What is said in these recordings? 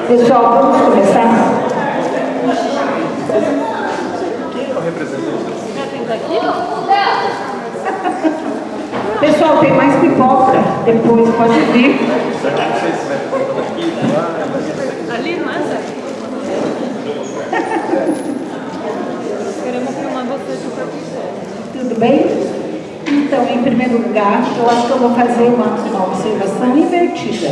Pessoal, vamos começar? Pessoal, tem mais pipoca. Depois pode vir. Ali, massa. Queremos filmar você de profissão. Tudo bem? Então, em primeiro lugar, eu acho que eu vou fazer uma observação invertida.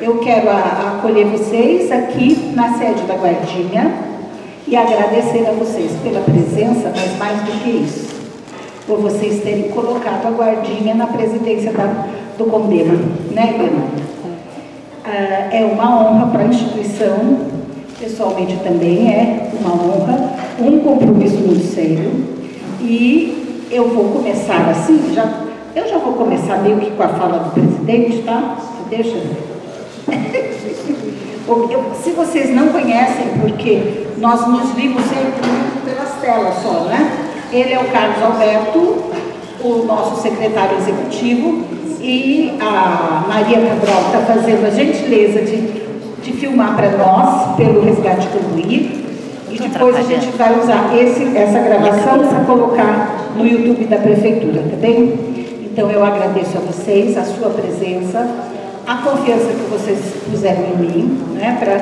Eu quero acolher vocês aqui na sede da Guardinha e agradecer a vocês pela presença, mas mais do que isso, por vocês terem colocado a Guardinha na presidência do Condema, né, Helena? É uma honra para a instituição, pessoalmente também é uma honra, um compromisso muito sério, e eu vou começar assim, eu já vou começar meio que com a fala do presidente, tá? Deixa se vocês não conhecem, porque nós nos vimos sempre pelas telas só, né? Ele é o Carlos Alberto, o nosso secretário executivo, e a Maria Cabral está fazendo a gentileza de filmar para nós, pelo Resgate Contribuir, e depois a gente vai usar essa gravação para colocar no YouTube da Prefeitura, tá bem? Então eu agradeço a vocês, a sua presença, a confiança que vocês puseram em mim, né, para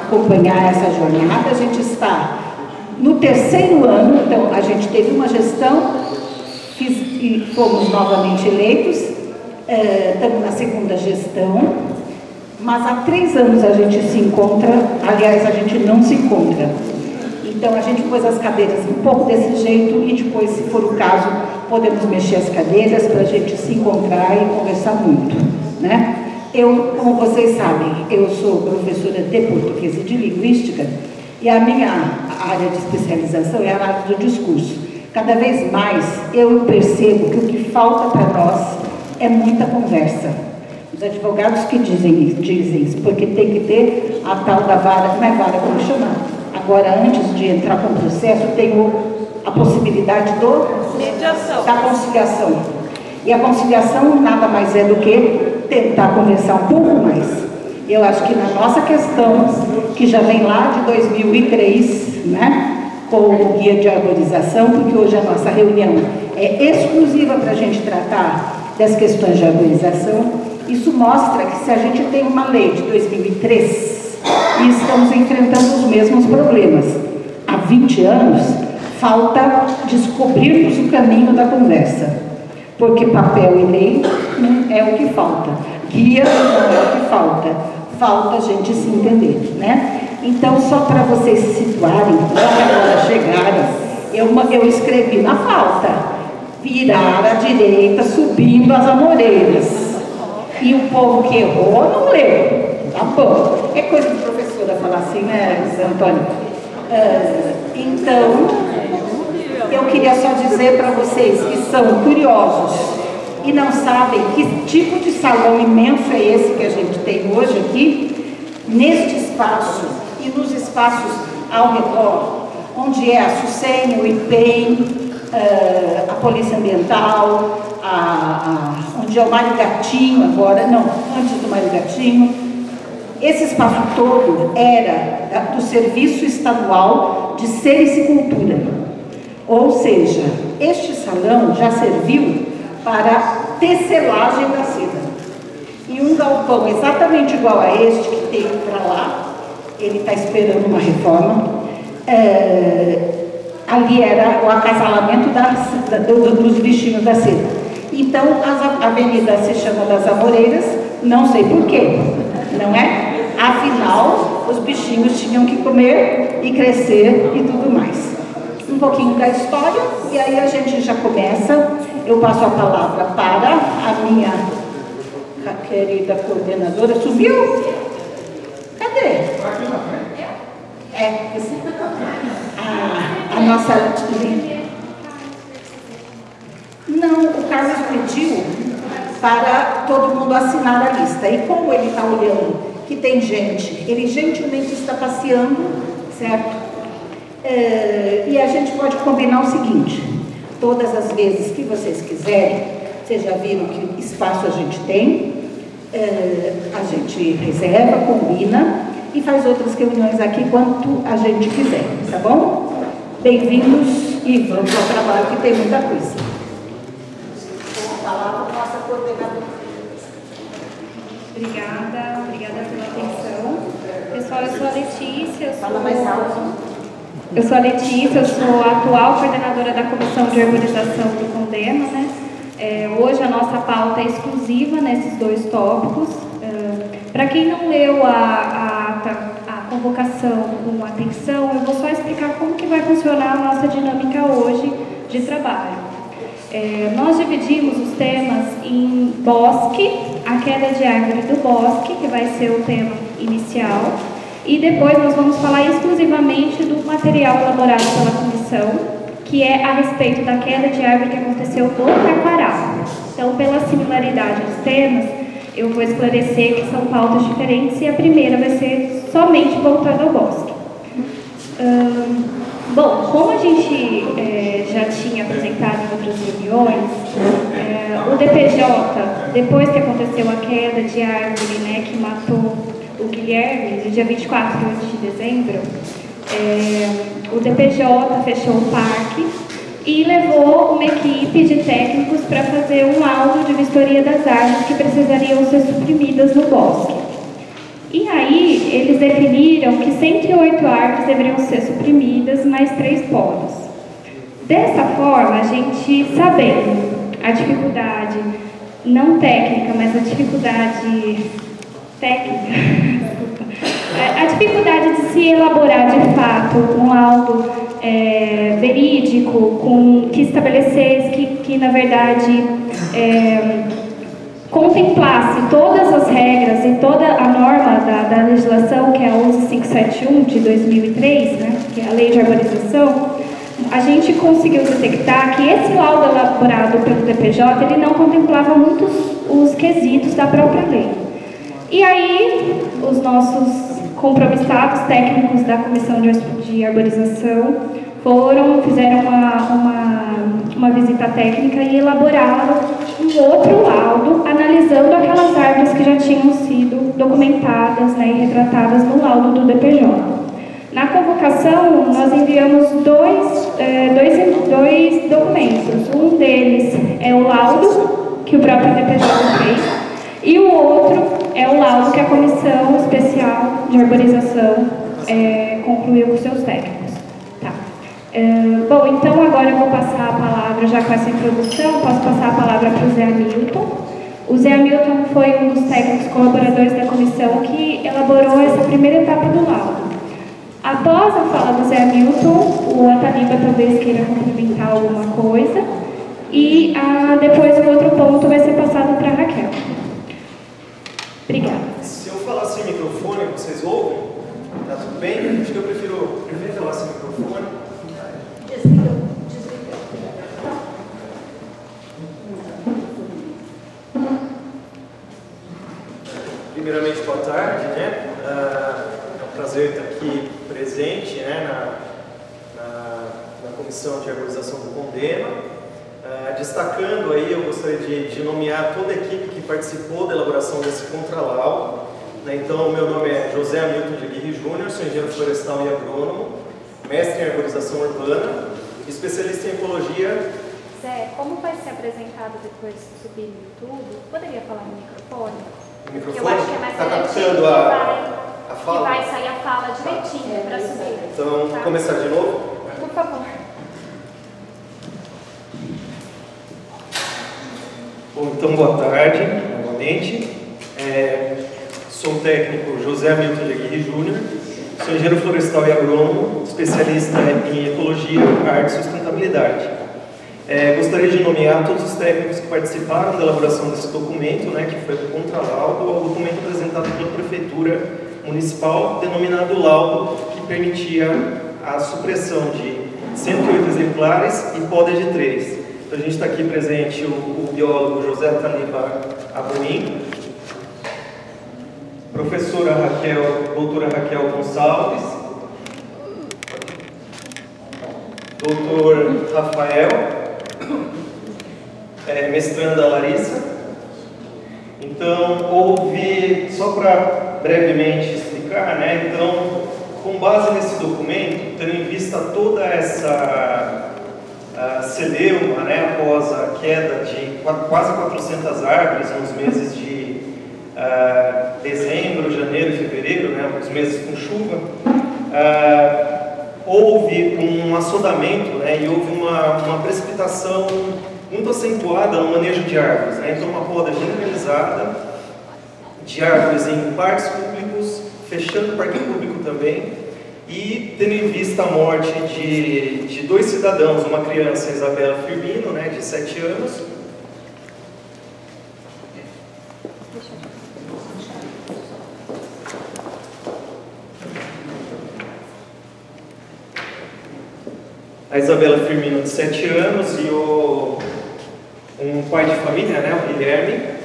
acompanhar essa jornada. A gente está no terceiro ano, então a gente teve uma gestão e fomos novamente eleitos, estamos na segunda gestão, mas há 3 anos a gente se encontra, aliás, a gente não se encontra. Então a gente pôs as cadeiras um pouco desse jeito e depois, se for o caso, podemos mexer as cadeiras para a gente se encontrar e conversar muito, né? Eu, como vocês sabem, eu sou professora de português e de linguística e a minha área de especialização é a área do discurso. Cada vez mais eu percebo que o que falta para nós é muita conversa. Os advogados que dizem isso, porque tem que ter a tal da vara, não é vara, como chama? Agora, antes de entrar com o processo, tem a possibilidade da conciliação. E a conciliação nada mais é do que tentar conversar um pouco mais. Eu acho que na nossa questão, que já vem lá de 2003, né, com o guia de arborização, porque hoje a nossa reunião é exclusiva para a gente tratar das questões de arborização, isso mostra que se a gente tem uma lei de 2003 e estamos enfrentando os mesmos problemas há 20 anos, falta descobrirmos o caminho da conversa. Porque papel e lei, né, é o que falta. Guia não é o que falta. Falta a gente se entender, né? Então, só para vocês se situarem, agora chegaram, eu escrevi na pauta, virar à direita, subindo as Amoreiras. E o povo que errou não leu. Tá bom. É coisa de professora falar assim, né, Zé Antônio? Então, eu queria só dizer para vocês que são curiosos e não sabem que tipo de salão imenso é esse que a gente tem hoje aqui, neste espaço e nos espaços ao redor, onde é a SUSEM, o IPEM, a Polícia Ambiental, onde é o Mário Gatinho agora, não, antes do Mário Gatinho. Esse espaço todo era do Serviço Estadual de Sericicultura. Ou seja, este salão já serviu para tecelagem da seda. E um galpão exatamente igual a este, que tem para lá, ele está esperando uma reforma, ali era o acasalamento dos bichinhos da seda. Então, a avenida se chama das Amoreiras, não sei porquê, não é? Afinal, os bichinhos tinham que comer e crescer e tudo mais. Um pouquinho da história, e aí a gente já começa. Eu passo a palavra para a minha querida coordenadora. Subiu? Cadê? A nossa... Não, o Carlos pediu para todo mundo assinar a lista. E como ele está olhando que tem gente, ele gentilmente está passeando, certo? E a gente pode combinar o seguinte: todas as vezes que vocês quiserem, vocês já viram que espaço a gente tem, A gente reserva, combina e faz outras reuniões aqui quanto a gente quiser, tá bom? Bem-vindos e vamos ao trabalho que tem muita coisa. A palavra nossa coordenadora. Obrigada pela atenção. Pessoal, eu sou a Letícia, Fala mais alto. eu sou a atual coordenadora da Comissão de Arborização do Condema, né? Hoje a nossa pauta é exclusiva nesses dois tópicos. Para quem não leu a convocação com atenção, eu vou só explicar como que vai funcionar a nossa dinâmica hoje de trabalho. Nós dividimos os temas em bosque, a queda de árvore do bosque, que vai ser o tema inicial, e depois nós vamos falar exclusivamente do material elaborado pela comissão, que é a respeito da queda de árvore que aconteceu no Taquaral. Então, pela similaridade dos temas, eu vou esclarecer que são pautas diferentes e a primeira vai ser somente voltada ao bosque. Bom, como a gente já tinha apresentado em outras reuniões, o DPJ, depois que aconteceu a queda de árvore, né, que matou o Guilherme, no dia 24 de dezembro, o DPJ fechou o parque e levou uma equipe de técnicos para fazer um laudo de vistoria das árvores que precisariam ser suprimidas no bosque. E aí, eles definiram que 108 árvores deveriam ser suprimidas, mais 3 polos. Dessa forma, a gente, sabendo a dificuldade, não técnica, mas a dificuldade técnica, a dificuldade de se elaborar de fato um laudo verídico, que estabelecesse que na verdade, contemplasse todas as regras e toda a norma da legislação, que é a 11571 de 2003, né, que é a Lei de Arborização, a gente conseguiu detectar que esse laudo elaborado pelo DPJ, ele não contemplava muitos os quesitos da própria lei. E aí, os nossos compromissados técnicos da Comissão de Arborização fizeram uma visita técnica e elaboraram um outro laudo, analisando aquelas árvores que já tinham sido documentadas, né, e retratadas no laudo do DPJ. Na convocação, nós enviamos dois documentos. Um deles é o laudo que o próprio DPJ fez, e o outro é o laudo que a Comissão Especial de Arborização concluiu com seus técnicos. Tá. Bom, então agora eu vou passar a palavra, já com essa introdução, posso passar a palavra para o Zé Hamilton. O Zé Hamilton foi um dos técnicos colaboradores da comissão que elaborou essa primeira etapa do laudo. Após a fala do Zé Hamilton, o Ataliba talvez queira complementar alguma coisa, e depois o outro ponto vai ser passado para a Raquel. Obrigada. Se eu falar sem microfone, vocês ouvem? Tá tudo bem? Acho que eu prefiro falar sem microfone. Desliga. Primeiramente, boa tarde, né? É um prazer estar aqui presente, né, na Comissão de Arborização do Condema. Destacando aí, eu gostaria de nomear toda a equipe que participou da elaboração desse contralaudo. Então, meu nome é José Hamilton de Aguirre Júnior, sou engenheiro florestal e agrônomo, mestre em arborização urbana, especialista em ecologia. Zé, como vai ser apresentado depois de subir no YouTube? Poderia falar no microfone? O microfone? Eu acho que é mais Está garantido captando a fala? que vai sair a fala direitinho para subir. Então, tá? vou começar de novo? Por favor. Bom, então, boa tarde, novamente. Sou o técnico José Hamilton de Aguirre Júnior, sou engenheiro florestal e agrônomo, especialista em ecologia, arte e sustentabilidade. Gostaria de nomear todos os técnicos que participaram da elaboração desse documento, né, que foi o contralaudo, o documento apresentado pela Prefeitura Municipal, denominado laudo, que permitia a supressão de 108 exemplares e poda de 3. Então, a gente está aqui presente o biólogo José Ataliba Amorim, doutora Raquel Gonçalves, doutor Rafael, mestranda Larissa, Então, houve, só para brevemente explicar, né? Então, com base nesse documento, tendo em vista toda essa celeuma, né, após a queda de quase 400 árvores nos meses de dezembro, janeiro e fevereiro, né, os meses com chuva, houve um assodamento, né, e houve uma precipitação muito acentuada no manejo de árvores, né? Então, uma poda generalizada de árvores em parques públicos, fechando o parque público também, e tendo em vista a morte de 2 cidadãos, uma criança, Isabela Firmino, né, de 7 anos, a Isabela Firmino, de 7 anos, e um pai de família, né, o Guilherme,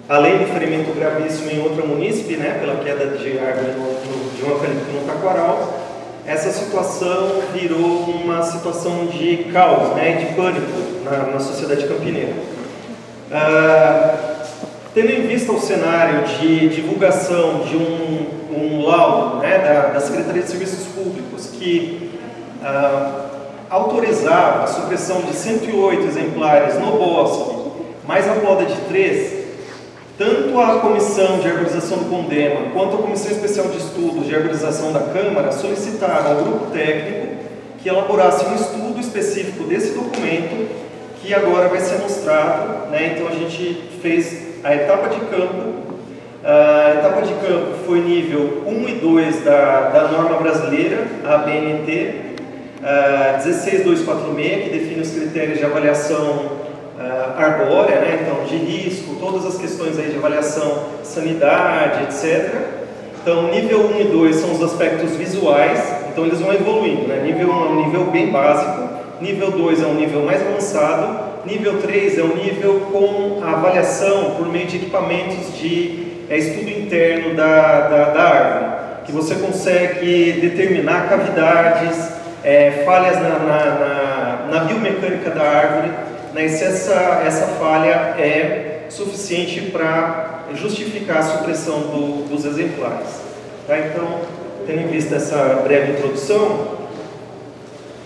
além do ferimento gravíssimo em outra munícipe, né, pela queda de árvore de um eucalipto no Taquaral. Essa situação virou uma situação de caos, né, de pânico na sociedade campineira. Tendo em vista o cenário de divulgação de um laudo, né, da Secretaria de Serviços Públicos que autorizava a supressão de 108 exemplares no bosque, mais a poda de 3, tanto a Comissão de Arborização do CONDEMA quanto a Comissão Especial de Estudos de Arborização da Câmara solicitaram ao grupo técnico que elaborasse um estudo específico desse documento que agora vai ser mostrado, né? Então a gente fez a etapa de campo. A etapa de campo foi nível 1 e 2 da norma brasileira, a BNT, 16246, que define os critérios de avaliação arbórea, né? Então, de risco, todas as questões aí de avaliação, sanidade, etc. Então, nível 1 e 2 são os aspectos visuais, então eles vão evoluindo, né? Nível 1 é um nível bem básico, nível 2 é um nível mais avançado, nível 3 é um nível com a avaliação por meio de equipamentos de estudo interno da árvore, que você consegue determinar cavidades, falhas na biomecânica da árvore, né, se essa falha é suficiente para justificar a supressão dos exemplares. Tá? Então, tendo em vista essa breve introdução,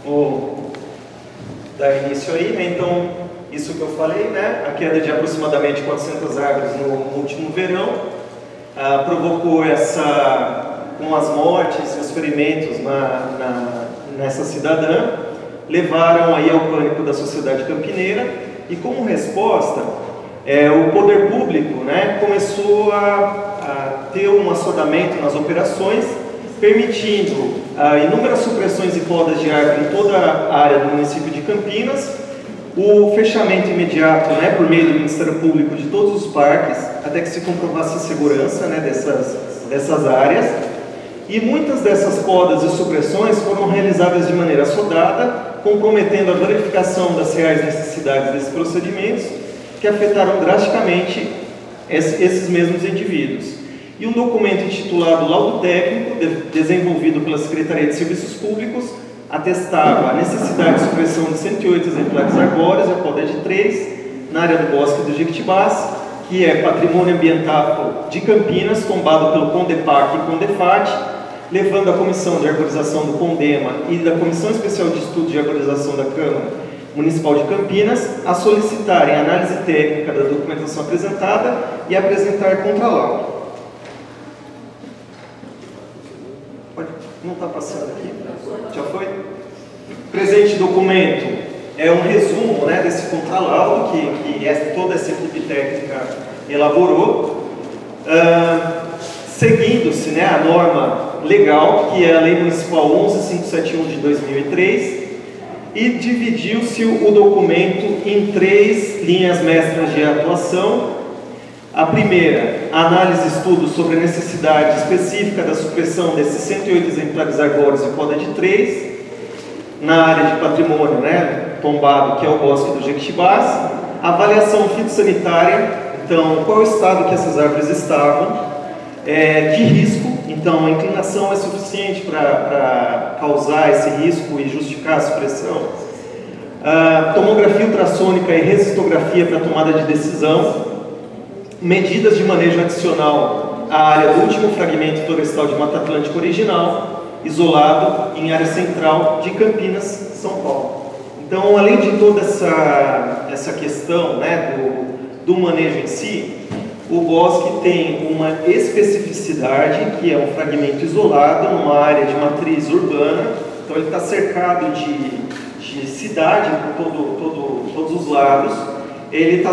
vou dar início aí, né? Então, isso que eu falei, né? A queda de aproximadamente 400 árvores no último verão provocou com as mortes e os ferimentos nessa cidadã, levaram aí ao pânico da sociedade campineira, e como resposta, o poder público, né, começou a ter um assodamento nas operações, permitindo inúmeras supressões e podas de árvore em toda a área do município de Campinas, o fechamento imediato, né, por meio do Ministério Público de todos os parques, até que se comprovasse a segurança, né, dessas áreas. E muitas dessas podas e supressões foram realizadas de maneira assodada, comprometendo a verificação das reais necessidades desses procedimentos, que afetaram drasticamente esses mesmos indivíduos. E um documento intitulado Laudo Técnico, desenvolvido pela Secretaria de Serviços Públicos, atestava a necessidade de supressão de 108 exemplares arbóreos, a poda de 3, na área do Bosque do Jequitibás, que é patrimônio ambiental de Campinas, tombado pelo CONDEPAC e CONDEFAT, levando a Comissão de Arborização do CONDEMA e da Comissão Especial de Estudos de Arborização da Câmara Municipal de Campinas a solicitarem análise técnica da documentação apresentada e apresentar contralaudo. Não está passando aqui? Já foi? O presente documento é um resumo, né, desse contralaudo que toda essa equipe técnica elaborou, seguindo-se, né, a norma legal, que é a Lei Municipal 11.571 de 2003, e dividiu-se o documento em 3 linhas mestras de atuação. A primeira, análise e estudo sobre a necessidade específica da supressão desses 108 exemplares arbóreos e poda de 3, na área de patrimônio, né, tombado, que é o Bosque do Jequitibás. Avaliação fitossanitária, então, qual é o estado que essas árvores estavam, de risco, então a inclinação é suficiente para causar esse risco e justificar a supressão. Tomografia ultrassônica e resistografia para tomada de decisão. medidas de manejo adicional à área do último fragmento florestal de Mata Atlântica original, isolado em área central de Campinas, São Paulo. Então, além de toda essa questão, né, do manejo em si, o bosque tem uma especificidade, que é um fragmento isolado numa área de matriz urbana. Então ele está cercado de cidade por todos os lados. Ele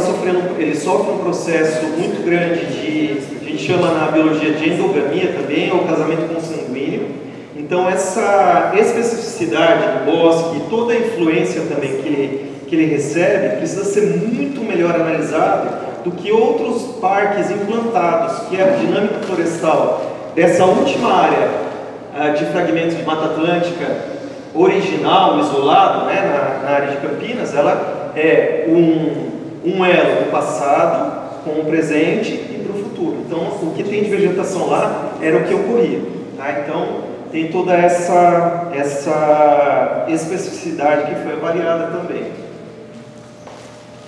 sofre um processo muito grande a gente chama na biologia de endogamia também, ou casamento consanguíneo. Então essa especificidade do bosque e toda a influência também que ele recebe precisa ser muito melhor analisado do que outros parques implantados, que é a dinâmica florestal dessa última área de fragmentos de Mata Atlântica original, isolado, né, na área de Campinas. Ela é um elo do passado com o presente e para o futuro. Então, o que tem de vegetação lá era o que ocorria. Tá? Então, tem toda essa especificidade que foi avaliada também.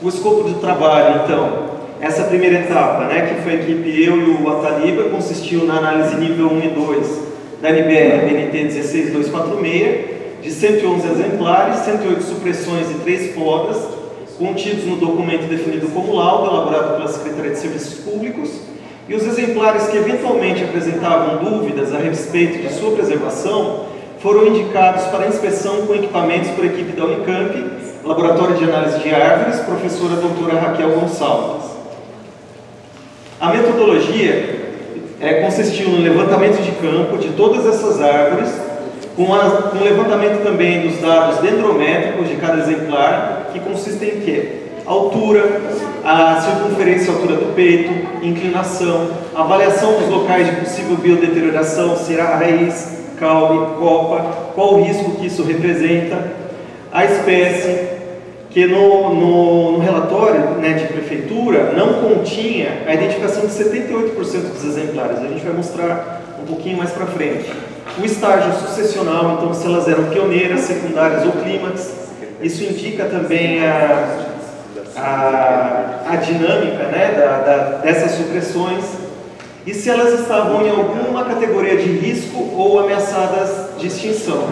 O escopo do trabalho, então, essa primeira etapa, né, que foi a equipe eu e o Ataliba, consistiu na análise nível 1 e 2 da NBR BNT 16246, de 111 exemplares, 108 supressões e 3 podas, contidos no documento definido como laudo, elaborado pela Secretaria de Serviços Públicos, e os exemplares que eventualmente apresentavam dúvidas a respeito de sua preservação foram indicados para inspeção com equipamentos por equipe da Unicamp, Laboratório de Análise de Árvores, professora doutora Raquel Gonçalves. A metodologia consistiu no levantamento de campo de todas essas árvores, com levantamento também dos dados dendrométricos de cada exemplar, que consistem em quê? Altura, a circunferência e altura do peito, inclinação, avaliação dos locais de possível biodeterioração, se há raiz, caule, copa, qual o risco que isso representa, a espécie, que no relatório, né, de prefeitura não continha a identificação de 78% dos exemplares. A gente vai mostrar um pouquinho mais para frente. O estágio sucessional, então, se elas eram pioneiras, secundárias ou clímax. Isso indica também a dinâmica, né, dessas supressões. E se elas estavam em alguma categoria de risco ou ameaçadas de extinção.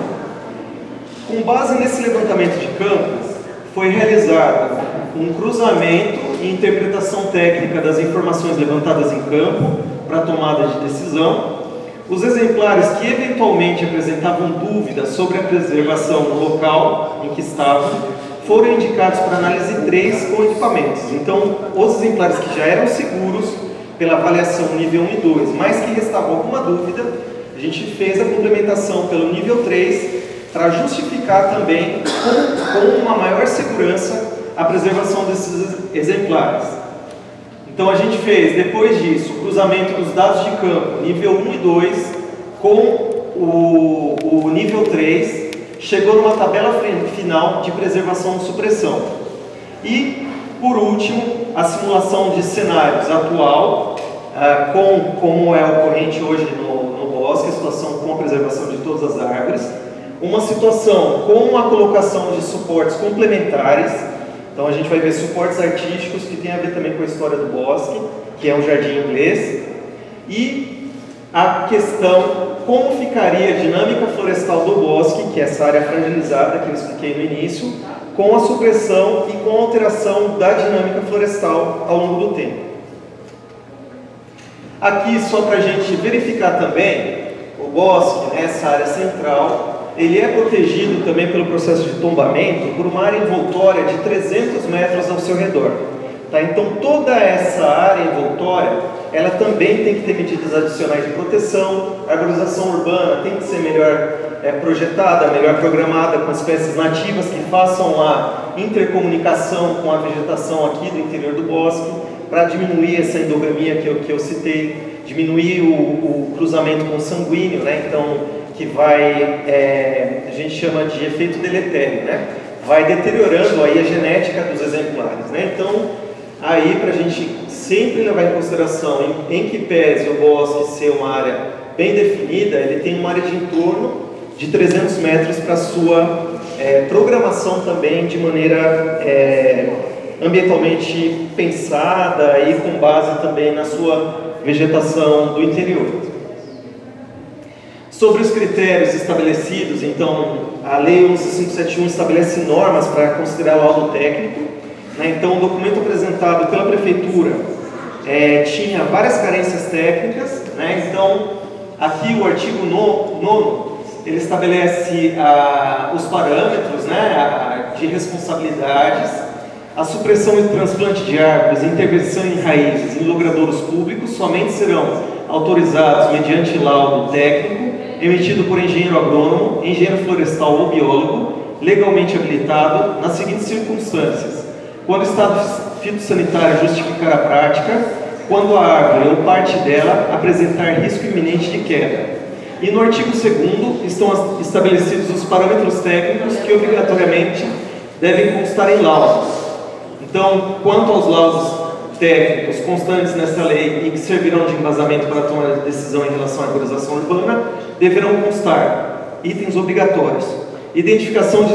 Com base nesse levantamento de campo, foi realizado um cruzamento e interpretação técnica das informações levantadas em campo para tomada de decisão. Os exemplares que eventualmente apresentavam dúvidas sobre a preservação no local em que estavam foram indicados para análise 3 com equipamentos. Então, os exemplares que já eram seguros pela avaliação nível 1 e 2, mas que restava alguma dúvida, a gente fez a complementação pelo nível 3 para justificar também com uma maior segurança a preservação desses exemplares. Então a gente fez, depois disso, o cruzamento dos dados de campo nível 1 e 2 com o nível 3, chegou numa tabela final de preservação e supressão. E, por último, a simulação de cenários atual, como é ocorrente hoje no bosque, a situação com a preservação de todas as árvores, uma situação com a colocação de suportes complementares. Então a gente vai ver suportes artísticos que tem a ver também com a história do bosque, que é um jardim inglês, e a questão como ficaria a dinâmica florestal do bosque, que é essa área fragilizada que eu expliquei no início, com a supressão e com a alteração da dinâmica florestal ao longo do tempo. Aqui, só para a gente verificar também, o bosque, né, essa área central, ele é protegido também pelo processo de tombamento por uma área envoltória de 300 metros ao seu redor. Tá? Então, toda essa área envoltória, ela também tem que ter medidas adicionais de proteção. A arborização urbana tem que ser melhor projetada, melhor programada, com espécies nativas que façam a intercomunicação com a vegetação aqui do interior do bosque, para diminuir essa endogamia que eu citei, diminuir o cruzamento consanguíneo, né? Então, que vai, a gente chama de efeito deletério, né? Vai deteriorando aí a genética dos exemplares, né? Então, aí para a gente sempre levar em consideração, em que pese o bosque ser uma área bem definida, ele tem uma área de entorno de 300 metros para sua programação também de maneira ambientalmente pensada e com base também na sua vegetação do interior. Sobre os critérios estabelecidos, então, a Lei 11.571 estabelece normas para considerar laudo técnico, né? Então, o documento apresentado pela Prefeitura tinha várias carências técnicas, né? Então, aqui o artigo 9º, ele estabelece os parâmetros, né, de responsabilidades, a supressão e transplante de árvores, intervenção em raízes em logradouros públicos somente serão autorizados mediante laudo técnico emitido por engenheiro agrônomo, engenheiro florestal ou biólogo, legalmente habilitado nas seguintes circunstâncias: quando o estado fitossanitário justificar a prática, quando a árvore ou parte dela apresentar risco iminente de queda. E no artigo 2º estão estabelecidos os parâmetros técnicos que obrigatoriamente devem constar em laudos. Então, quanto aos laudos técnicos constantes nesta lei e que servirão de embasamento para a tomada de decisão em relação à arborização urbana, deverão constar itens obrigatórios: identificação de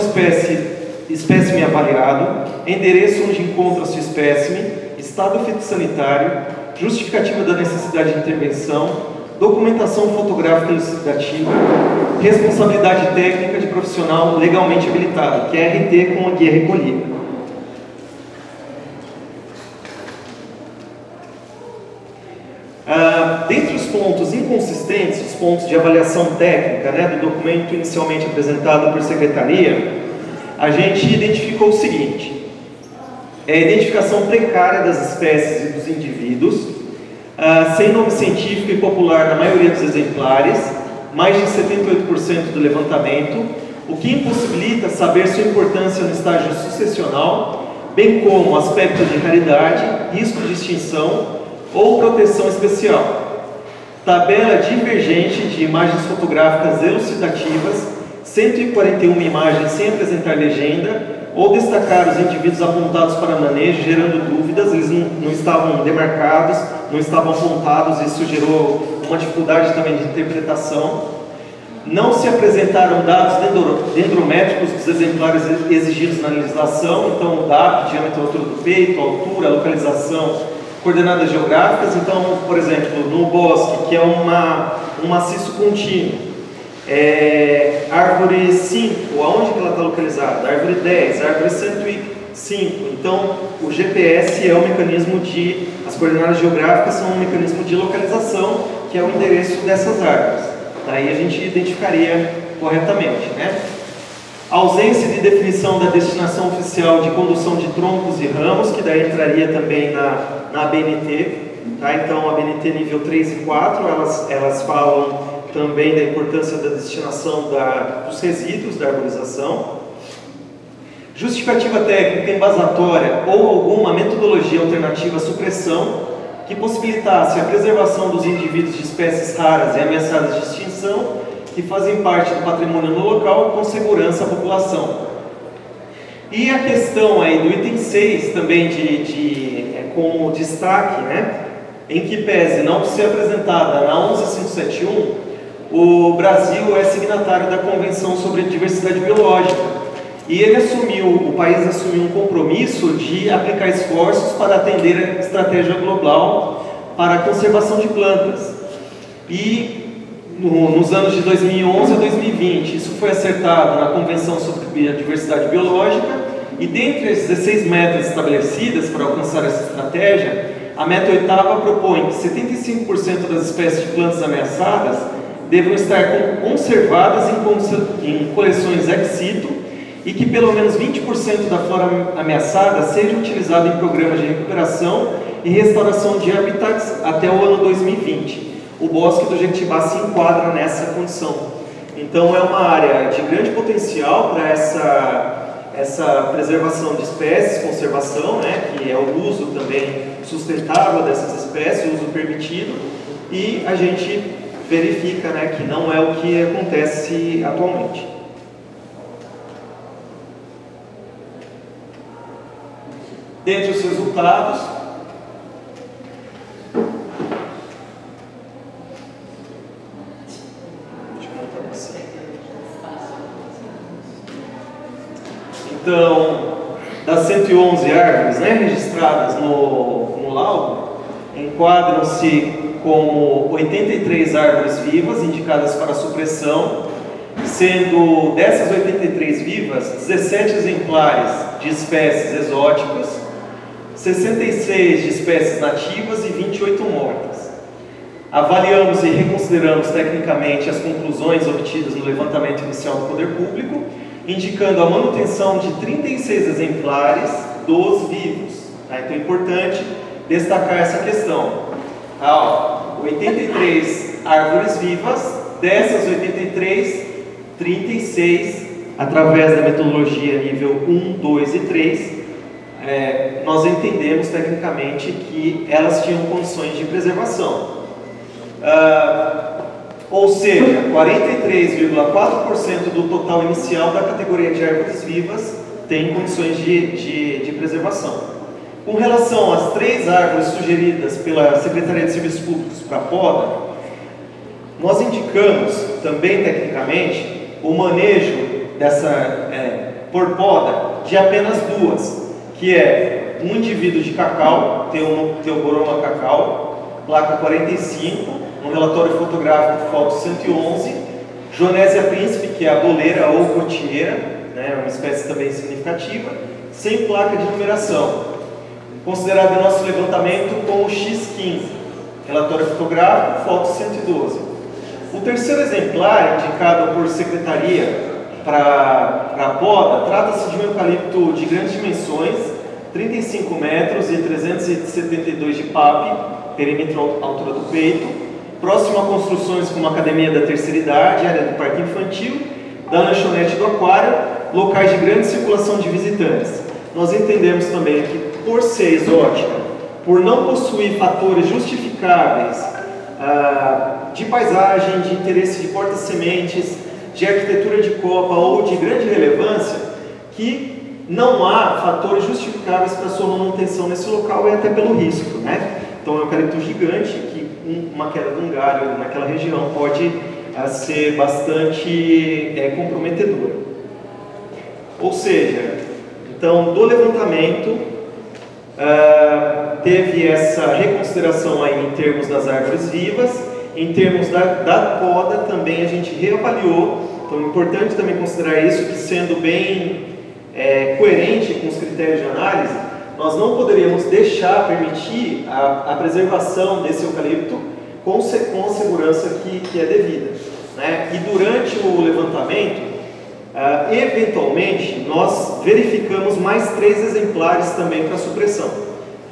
espécime avaliado, endereço onde encontra-se o espécime, estado fitossanitário, justificativa da necessidade de intervenção, documentação fotográfica elucidativa, responsabilidade técnica de profissional legalmente habilitado, que é RT com a guia recolhida. Dentre os pontos inconsistentes, os pontos de avaliação técnica, né, do documento inicialmente apresentado por secretaria, a gente identificou o seguinte: a identificação precária das espécies e dos indivíduos, sem nome científico e popular na maioria dos exemplares, mais de 78% do levantamento, o que impossibilita saber sua importância no estágio sucessional, bem como aspectos de raridade, risco de extinção ou proteção especial. Tabela divergente de imagens fotográficas elucidativas, 141 imagens sem apresentar legenda, ou destacar os indivíduos apontados para manejo, gerando dúvidas. Eles não estavam demarcados, não estavam apontados, isso gerou uma dificuldade também de interpretação. Não se apresentaram dados dendrométricos dos exemplares exigidos na legislação, então DAP, diâmetro, altura do peito, altura, localização, coordenadas geográficas. Então, por exemplo, no bosque, que é um maciço contínuo, árvore 5, aonde que ela está localizada? Árvore 10, árvore 105. Então, o GPS é um mecanismo as coordenadas geográficas são um mecanismo de localização, que é o endereço dessas árvores. Daí a gente identificaria corretamente, né? A ausência de definição da destinação oficial de condução de troncos e ramos, que daí entraria também na ABNT, tá? Então, a ABNT nível 3 e 4, elas falam também da importância da destinação dos resíduos da arborização. Justificativa técnica embasatória ou alguma metodologia alternativa à supressão que possibilitasse a preservação dos indivíduos de espécies raras e ameaçadas de extinção que fazem parte do patrimônio no local com segurança à população. E a questão aí do item 6 também como destaque, né, em que pese não ser apresentada na 11.571, o Brasil é signatário da Convenção sobre a Diversidade Biológica e o país assumiu um compromisso de aplicar esforços para atender a estratégia global para a conservação de plantas. E nos anos de 2011 a 2020, isso foi acertado na Convenção sobre a Diversidade Biológica, e dentre as 16 metas estabelecidas para alcançar essa estratégia, a meta 8ª propõe que 75% das espécies de plantas ameaçadas devam estar conservadas em coleções ex situ e que pelo menos 20% da flora ameaçada seja utilizada em programas de recuperação e restauração de habitats até o ano 2020. O bosque do Jequitibá se enquadra nessa condição. Então é uma área de grande potencial para essa preservação de espécies, conservação, né, que é o uso também sustentável dessas espécies, o uso permitido, e a gente verifica, né, que não é o que acontece atualmente. Dentre os resultados, então, das 101 111 árvores, né, registradas no laudo, enquadram-se como 83 árvores vivas indicadas para supressão, sendo dessas 83 vivas, 17 exemplares de espécies exóticas, 66 de espécies nativas e 28 mortas. Avaliamos e reconsideramos tecnicamente as conclusões obtidas no levantamento inicial do Poder Público, indicando a manutenção de 36 exemplares dos vivos. Tá? Então é importante destacar essa questão. 83 árvores vivas, dessas 83, 36, através da metodologia nível 1, 2 e 3, nós entendemos tecnicamente que elas tinham condições de preservação. Ou seja, 43,4% do total inicial da categoria de árvores vivas tem condições de preservação. Com relação às 3 árvores sugeridas pela Secretaria de Serviços Públicos para poda, nós indicamos também tecnicamente o manejo por poda de apenas 2, que é um indivíduo de cacau, Theoboroma cacau, placa 45, um relatório fotográfico foto 111, Jonésia príncipe, que é a boleira ou cotieira, né, uma espécie também significativa, sem placa de numeração, considerado em nosso levantamento como X15, relatório fotográfico foto 112. O terceiro exemplar, indicado por secretaria para a poda, trata-se de um eucalipto de grandes dimensões, 35 metros e 372 de PAP, perímetro à altura do peito, próximo a construções como a Academia da Terceira Idade, área do Parque Infantil, da lanchonete do Aquário, locais de grande circulação de visitantes. Nós entendemos também que, por ser exótica, por não possuir fatores justificáveis de paisagem, de interesse de porta-sementes, de arquitetura de copa ou de grande relevância, que não há fatores justificáveis para sua manutenção nesse local e até pelo risco, né? Então é um eucalipto gigante que uma queda de um galho naquela região pode ser bastante comprometedora. Ou seja, então do levantamento teve essa reconsideração aí em termos das árvores vivas, em termos da poda também a gente reavaliou, então é importante também considerar isso, que sendo bem coerente com os critérios de análise, nós não poderíamos permitir a preservação desse eucalipto com a segurança que é devida, né? E durante o levantamento, eventualmente, nós verificamos mais 3 exemplares também para supressão,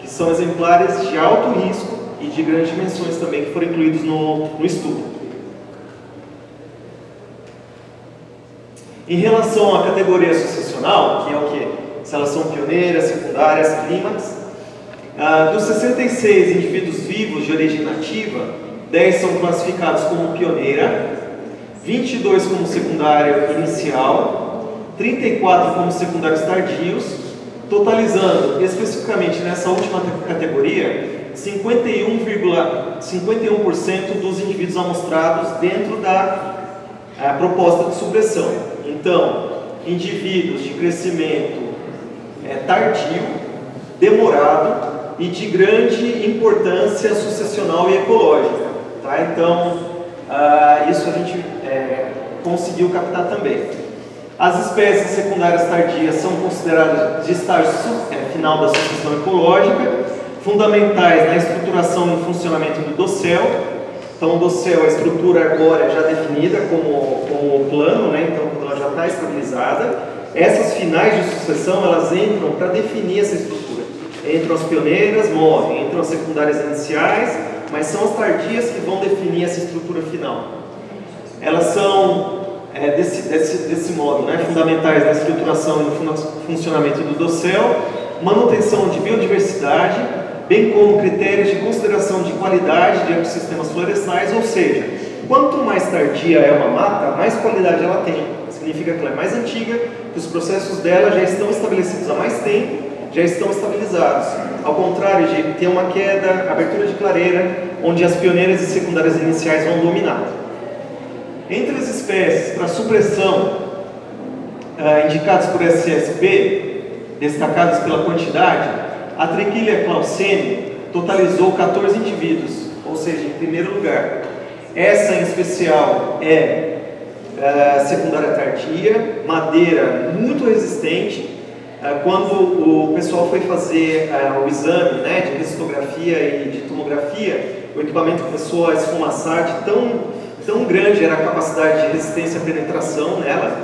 que são exemplares de alto risco e de grandes dimensões também, que foram incluídos no estudo. Em relação à categoria sucessional, que é o quê? Se elas são pioneiras, secundárias, clímax, dos 66 indivíduos vivos de origem nativa, 10 são classificados como pioneira, 22 como secundário inicial, 34 como secundários tardios, totalizando especificamente nessa última categoria 51% dos indivíduos amostrados dentro da proposta de supressão. Então, indivíduos de crescimento tardio, demorado e de grande importância sucessional e ecológica. Tá? Então, isso a gente conseguiu captar também. As espécies secundárias tardias são consideradas de estágio final da sucessão ecológica, fundamentais na estruturação e funcionamento do dossel. Então, o dossel é a estrutura arbórea já definida como plano, né? Então, quando ela já está estabilizada, essas finais de sucessão, elas entram para definir essa estrutura. Entram as pioneiras, morrem, entram as secundárias iniciais, mas são as tardias que vão definir essa estrutura final. Elas são, desse modo, né, fundamentais na estruturação e no funcionamento do dossel, manutenção de biodiversidade, bem como critérios de consideração de qualidade de ecossistemas florestais, ou seja, quanto mais tardia é uma mata, mais qualidade ela tem. Significa que ela é mais antiga, que os processos dela já estão estabelecidos há mais tempo, já estão estabilizados. Ao contrário de ter uma queda, abertura de clareira, onde as pioneiras e secundárias iniciais vão dominar. Entre as espécies para supressão indicadas por SSP, destacadas pela quantidade, a Triquilha clausene totalizou 14 indivíduos, ou seja, em primeiro lugar. Essa em especial é secundária tardia, madeira muito resistente. Quando o pessoal foi fazer o exame, né, de ressitografia e de tomografia, o equipamento começou a esfumaçar de tão grande era a capacidade de resistência à penetração nela.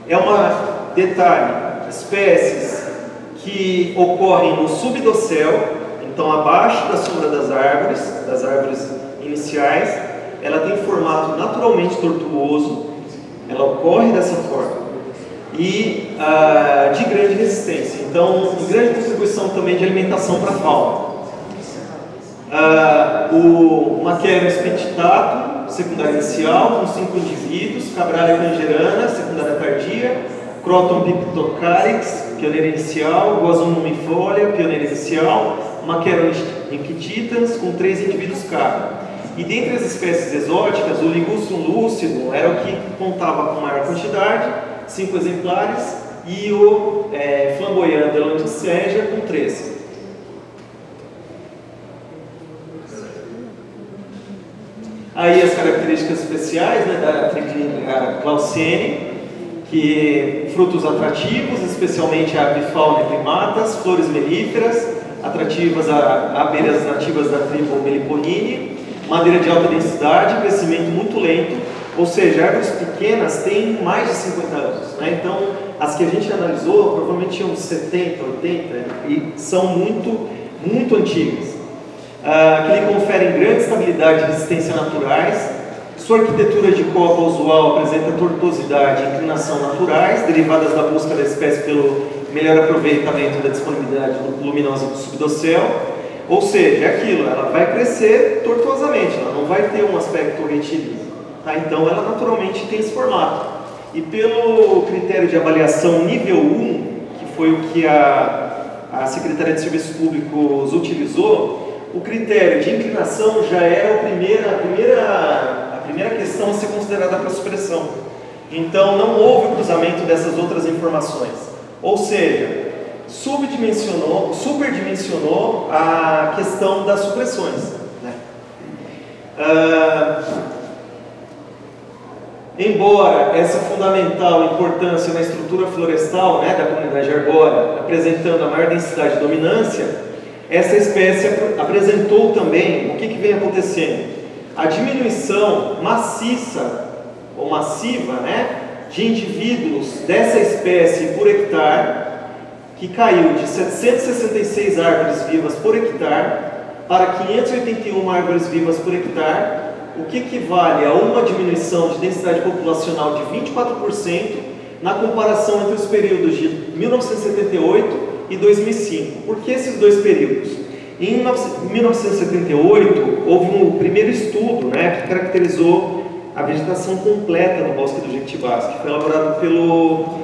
É uma, detalhe, espécies que ocorrem no subdossel, então abaixo da sombra das árvores iniciais. Ela tem formato naturalmente tortuoso, ela ocorre dessa forma e de grande resistência, então em grande contribuição também de alimentação para a fauna. O Machaerus petitatum, secundária inicial, com 5 indivíduos, Cabralha cangerana, secundária tardia, Croton pictocaryx, pioneira inicial, Guazon numifolia, pioneira inicial, Machaerus niquititans, com 3 indivíduos cada. E dentre as espécies exóticas, o Ligustrum lucidum era o que contava com maior quantidade, 5 exemplares, e o Flamboyant elanticeja com 13. Aí as características especiais, né, da Triquilha clausene, que frutos atrativos, especialmente a avifauna e primatas, flores melíferas, atrativas a abelhas nativas da tribo Meliponine, madeira de alta densidade, crescimento muito lento, ou seja, árvores pequenas têm mais de 50 anos. Né? Então, as que a gente analisou provavelmente tinham 70, 80 e são muito antigas. Que lhe conferem grande estabilidade e resistência naturais. Sua arquitetura de copa usual apresenta tortuosidade e inclinação naturais, derivadas da busca da espécie pelo melhor aproveitamento da disponibilidade luminosa do subdossel. Ou seja, é aquilo, ela vai crescer tortuosamente, ela não vai ter um aspecto retilíneo. Tá? Então, ela naturalmente tem esse formato. E pelo critério de avaliação nível 1, que foi o que a Secretaria de Serviços Públicos utilizou, o critério de inclinação já era a primeira questão a ser considerada para supressão. Então, não houve o cruzamento dessas outras informações. Ou seja, superdimensionou a questão das supressões. Né? Embora essa fundamental importância na estrutura florestal, né, da comunidade arbórea, apresentando a maior densidade e dominância, essa espécie apresentou também, o que vem acontecendo? A diminuição maciça ou massiva, né, de indivíduos dessa espécie por hectare, que caiu de 766 árvores vivas por hectare para 581 árvores vivas por hectare, o que equivale a uma diminuição de densidade populacional de 24% na comparação entre os períodos de 1978 e 2005. Por que esses dois períodos? Em 1978, houve um primeiro estudo, né, que caracterizou a vegetação completa no Bosque do Jequitibás, que foi elaborado pelo